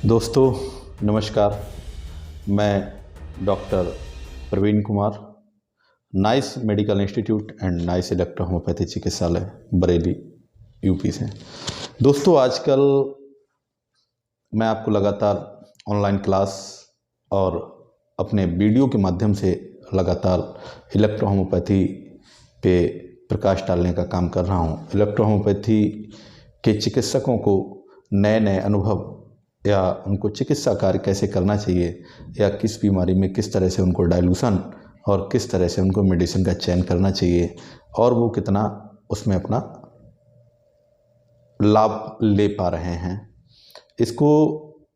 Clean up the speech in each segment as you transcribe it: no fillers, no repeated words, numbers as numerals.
दोस्तों नमस्कार, मैं doctor Praveen Kumar, nice medical institute and nice electro homoeopathy चिकित्सालय बरेली यूपी से। दोस्तों आजकल मैं आपको लगातार ऑनलाइन क्लास और अपने वीडियो के माध्यम से लगातार इलेक्ट्रो होम्योपैथी पे प्रकाश डालने का काम कर रहा हूँ। इलेक्ट्रो होम्योपैथी के चिकित्सकों को नए नए अनुभव या उनको चिकित्सा कार्य कैसे करना चाहिए या किस बीमारी में किस तरह से उनको डाइल्यूशन और किस तरह से उनको मेडिसिन का चयन करना चाहिए और वो कितना उसमें अपना लाभ ले पा रहे हैं, इसको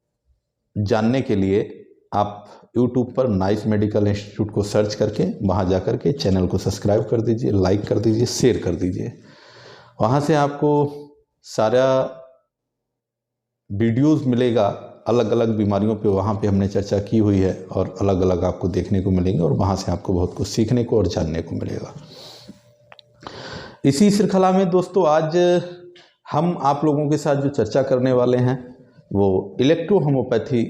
जानने के लिए आप YouTube पर नाइस मेडिकल इंस्टीट्यूट को सर्च करके वहाँ जा कर के चैनल को सब्सक्राइब कर दीजिए, लाइक कर दीजिए, शेयर कर दीजिए। वहाँ से आपको सारा वीडियोस मिलेगा, अलग अलग बीमारियों पे वहाँ पे हमने चर्चा की हुई है और अलग अलग आपको देखने को मिलेंगे और वहाँ से आपको बहुत कुछ सीखने को और जानने को मिलेगा। इसी श्रृंखला में दोस्तों आज हम आप लोगों के साथ जो चर्चा करने वाले हैं वो इलेक्ट्रो होम्योपैथी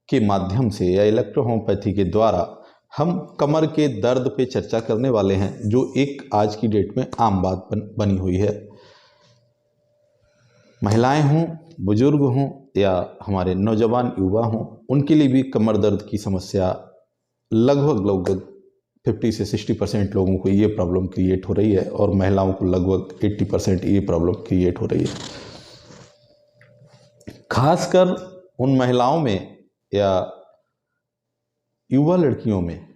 के माध्यम से या इलेक्ट्रो होम्योपैथी के द्वारा हम कमर के दर्द पे चर्चा करने वाले हैं, जो एक आज की डेट में आम बात बनी हुई है। महिलाएं हों, बुजुर्ग हों या हमारे नौजवान युवा हों, उनके लिए भी कमर दर्द की समस्या लगभग 50 से 60% लोगों को ये प्रॉब्लम क्रिएट हो रही है और महिलाओं को लगभग 80% ये प्रॉब्लम क्रिएट हो रही है। खासकर उन महिलाओं में या युवा लड़कियों में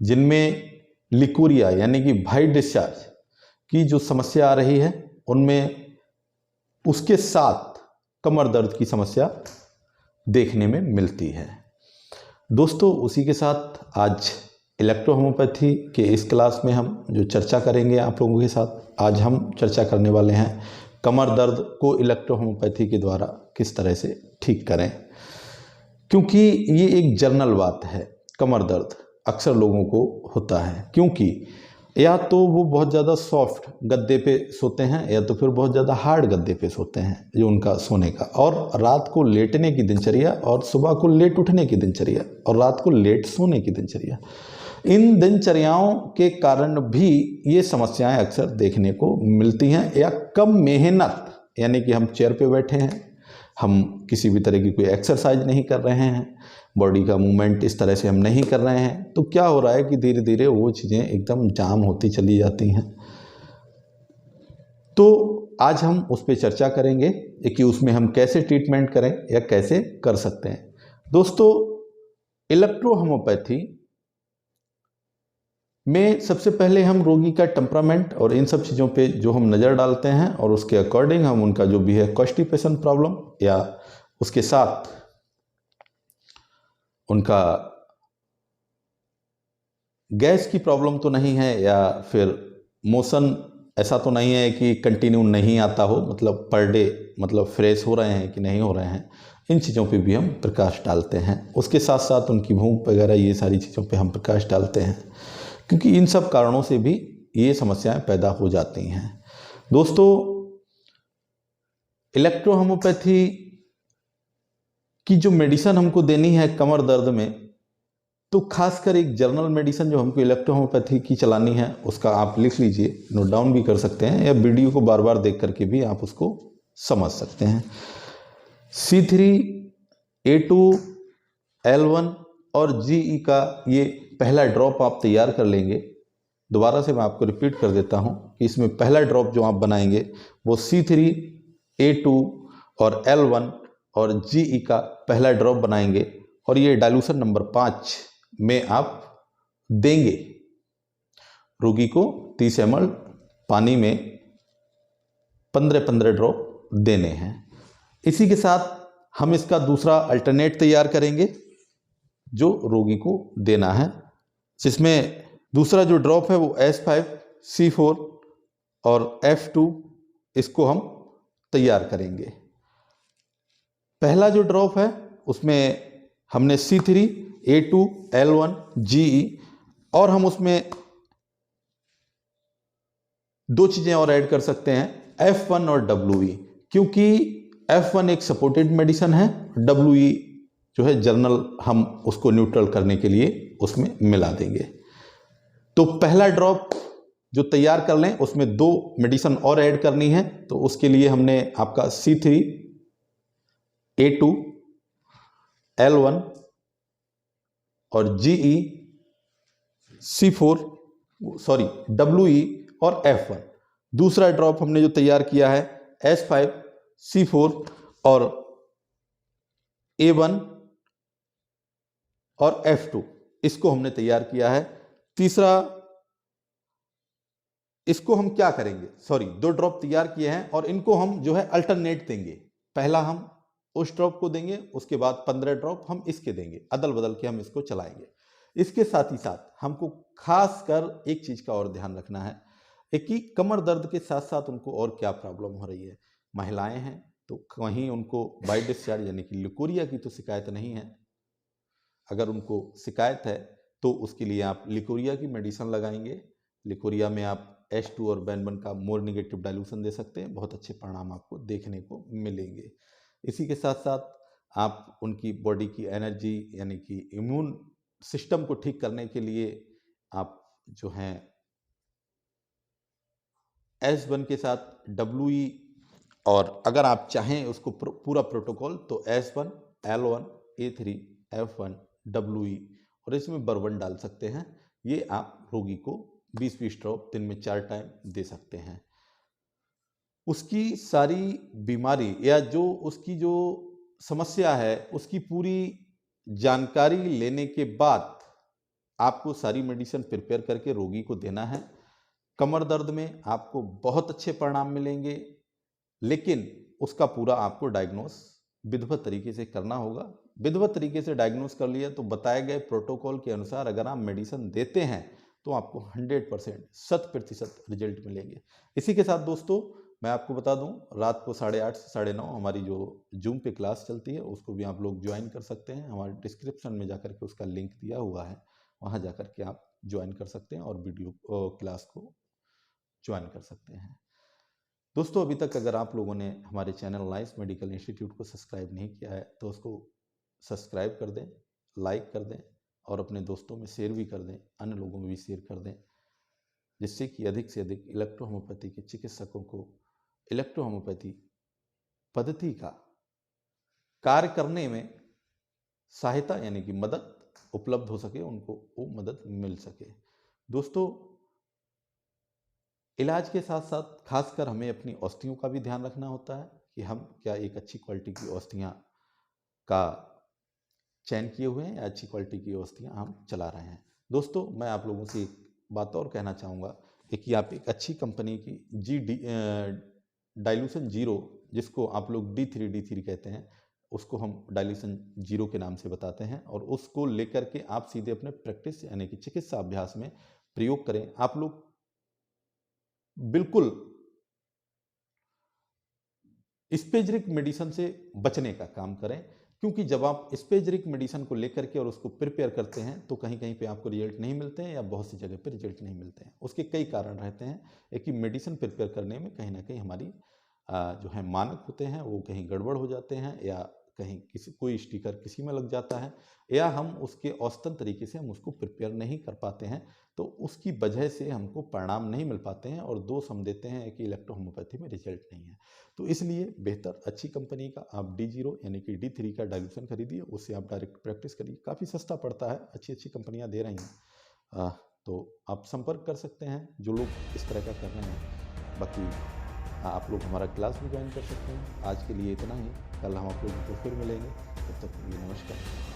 जिनमें लिकोरिया यानी कि वाइट डिस्चार्ज की जो समस्या आ रही है, उनमें उसके साथ कमर दर्द की समस्या देखने में मिलती है। दोस्तों उसी के साथ आज इलेक्ट्रो होम्योपैथी के इस क्लास में हम जो चर्चा करेंगे आप लोगों के साथ, आज हम चर्चा करने वाले हैं कमर दर्द को इलेक्ट्रो होम्योपैथी के द्वारा किस तरह से ठीक करें, क्योंकि ये एक जनरल बात है। कमर दर्द अक्सर लोगों को होता है क्योंकि या तो वो बहुत ज़्यादा सॉफ्ट गद्दे पे सोते हैं या तो फिर बहुत ज़्यादा हार्ड गद्दे पे सोते हैं जो उनका सोने का, और रात को लेटने की दिनचर्या और सुबह को लेट उठने की दिनचर्या और रात को लेट सोने की दिनचर्या, इन दिनचर्याओं के कारण भी ये समस्याएं अक्सर देखने को मिलती हैं। या कम मेहनत यानी कि हम चेयर पे बैठे हैं, हम किसी भी तरह की कोई एक्सरसाइज नहीं कर रहे हैं, बॉडी का मूवमेंट इस तरह से हम नहीं कर रहे हैं, तो क्या हो रहा है कि धीरे धीरे वो चीज़ें एकदम जाम होती चली जाती हैं। तो आज हम उस पर चर्चा करेंगे कि उसमें हम कैसे ट्रीटमेंट करें या कैसे कर सकते हैं। दोस्तों इलेक्ट्रो होम्योपैथी में सबसे पहले हम रोगी का टेम्परामेंट और इन सब चीज़ों पे जो हम नज़र डालते हैं और उसके अकॉर्डिंग हम उनका जो भी है कॉन्स्टिपेशन प्रॉब्लम या उसके साथ उनका गैस की प्रॉब्लम तो नहीं है या फिर मोशन ऐसा तो नहीं है कि कंटिन्यू नहीं आता हो, मतलब पर डे मतलब फ्रेश हो रहे हैं कि नहीं हो रहे हैं, इन चीज़ों पे भी हम प्रकाश डालते हैं। उसके साथ साथ उनकी भूख वगैरह ये सारी चीज़ों पे हम प्रकाश डालते हैं, क्योंकि इन सब कारणों से भी ये समस्याएं पैदा हो जाती हैं। दोस्तों इलेक्ट्रो होम्योपैथी की जो मेडिसिन हमको देनी है कमर दर्द में, तो खासकर एक जनरल मेडिसिन जो हमको इलेक्ट्रो होम्योपैथी की चलानी है उसका आप लिख लीजिए, नोट डाउन भी कर सकते हैं या वीडियो को बार बार देख करके भी आप उसको समझ सकते हैं। C3A2L1 और GE का ये पहला ड्रॉप आप तैयार कर लेंगे। दोबारा से मैं आपको रिपीट कर देता हूँ कि इसमें पहला ड्रॉप जो आप बनाएंगे वो C3A2 और L1 और GE का पहला ड्रॉप बनाएंगे और ये डाइल्यूशन नंबर 5 में आप देंगे। रोगी को 30 ml पानी में 15-15 ड्रॉप देने हैं। इसी के साथ हम इसका दूसरा अल्टरनेट तैयार करेंगे जो रोगी को देना है, जिसमें दूसरा जो ड्रॉप है वो S5C4 और F2 इसको हम तैयार करेंगे। पहला जो ड्रॉप है उसमें हमने C3A2L1 GE और हम उसमें दो चीज़ें और ऐड कर सकते हैं, F1 और WE, क्योंकि F1 एक सपोर्टेड मेडिसिन है, WE जो है जर्नल हम उसको न्यूट्रल करने के लिए उसमें मिला देंगे। तो पहला ड्रॉप जो तैयार कर लें उसमें 2 मेडिसिन और ऐड करनी है। तो उसके लिए हमने आपका C3A2 L1 और WE और F1। दूसरा ड्रॉप हमने जो तैयार किया है S5C4 और A1 और F2, इसको हमने तैयार किया है। तीसरा इसको हम क्या करेंगे, 2 ड्रॉप तैयार किए हैं और इनको हम जो है अल्टरनेट देंगे। पहला हम उस ड्रॉप को देंगे, उसके बाद 15 ड्रॉप हम इसके देंगे, अदल बदल के हम इसको चलाएंगे। इसके साथ ही साथ हमको खास कर एक चीज का और ध्यान रखना है कि कमर दर्द के साथ साथ उनको और क्या प्रॉब्लम हो रही है। महिलाएं हैं तो कहीं उनको बाई डिस्चार्ज यानी कि लिकोरिया की तो शिकायत नहीं है। अगर उनको शिकायत है तो उसके लिए आप लिकोरिया की मेडिसिन लगाएंगे। लिकोरिया में आप H2 और बेनबन का मोर निगेटिव डाइल्यूशन दे सकते हैं, बहुत अच्छे परिणाम आपको देखने को मिलेंगे। इसी के साथ साथ आप उनकी बॉडी की एनर्जी यानी कि इम्यून सिस्टम को ठीक करने के लिए आप जो हैं S1 के साथ WE और अगर आप चाहें उसको पूरा प्रोटोकॉल तो S1 L1 A3 F1 WE और इसमें बर्बन डाल सकते हैं। ये आप रोगी को 20-20 ड्रॉप दिन में 4 टाइम दे सकते हैं। उसकी सारी बीमारी या जो उसकी जो समस्या है उसकी पूरी जानकारी लेने के बाद आपको सारी मेडिसिन प्रिपेयर करके रोगी को देना है। कमर दर्द में आपको बहुत अच्छे परिणाम मिलेंगे, लेकिन उसका पूरा आपको डायग्नोस विधिवत तरीके से करना होगा। विधिवत तरीके से डायग्नोस कर लिया तो बताए गए प्रोटोकॉल के अनुसार अगर आप मेडिसिन देते हैं तो आपको 100% 100% रिजल्ट मिलेंगे। इसी के साथ दोस्तों मैं आपको बता दूं, रात को 8:30 से 9:30 हमारी जो जूम पे क्लास चलती है उसको भी आप लोग ज्वाइन कर सकते हैं। हमारे डिस्क्रिप्शन में जाकर के उसका लिंक दिया हुआ है, वहां जाकर के आप ज्वाइन कर सकते हैं और वीडियो क्लास को ज्वाइन कर सकते हैं। दोस्तों अभी तक अगर आप लोगों ने हमारे चैनल नाइस मेडिकल इंस्टीट्यूट को सब्सक्राइब नहीं किया है तो उसको सब्सक्राइब कर दें, लाइक कर दें और अपने दोस्तों में शेयर भी कर दें, अन्य लोगों में भी शेयर कर दें, जिससे कि अधिक से अधिक इलेक्ट्रो होम्योपैथी के चिकित्सकों को इलेक्ट्रो होम्योपैथी पद्धति का कार्य करने में सहायता यानी कि मदद उपलब्ध हो सके, उनको वो मदद मिल सके। दोस्तों इलाज के साथ साथ खासकर हमें अपनी औषधियों का भी ध्यान रखना होता है कि हम क्या एक अच्छी क्वालिटी की औषधियाँ का चयन किए हुए हैं या अच्छी क्वालिटी की औषधियाँ हम चला रहे हैं। दोस्तों मैं आप लोगों से एक बात और कहना चाहूँगा कि आप एक अच्छी कंपनी की डाइल्यूशन जीरो, जिसको आप लोग D3 कहते हैं, उसको हम डाइल्यूशन जीरो के नाम से बताते हैं, और उसको लेकर के आप सीधे अपने प्रैक्टिस यानी कि चिकित्सा अभ्यास में प्रयोग करें। आप लोग बिल्कुल स्पेजरिक मेडिसिन से बचने का काम करें, क्योंकि जब आप स्पेजरिक मेडिसिन को लेकर के और उसको प्रिपेयर करते हैं तो कहीं कहीं पे आपको रिजल्ट नहीं मिलते हैं या बहुत सी जगह पे रिजल्ट नहीं मिलते हैं। उसके कई कारण रहते हैं। एक कि मेडिसिन प्रिपेयर करने में कहीं ना कहीं हमारी जो है मानक होते हैं वो कहीं गड़बड़ हो जाते हैं, या कहीं कोई स्टिकर किसी में लग जाता है, या हम उसके औसतन तरीके से हम उसको प्रिपेयर नहीं कर पाते हैं, तो उसकी वजह से हमको परिणाम नहीं मिल पाते हैं और दोष हम देते हैं कि इलेक्ट्रो होम्योपैथी में रिजल्ट नहीं है। तो इसलिए बेहतर अच्छी कंपनी का आप D0 यानी कि D3 का डाइल्यूशन खरीदिए, उससे आप डायरेक्ट प्रैक्टिस करिए, काफ़ी सस्ता पड़ता है, अच्छी अच्छी कंपनियां दे रही हैं। तो आप संपर्क कर सकते हैं जो लोग इस तरह का कर रहे हैं। बाकी आप लोग हमारा क्लास भी ज्वाइन कर सकते हैं। आज के लिए इतना ही, कल हम आप लोगों को फिर मिलेंगे, तब तक के लिए नमस्कार।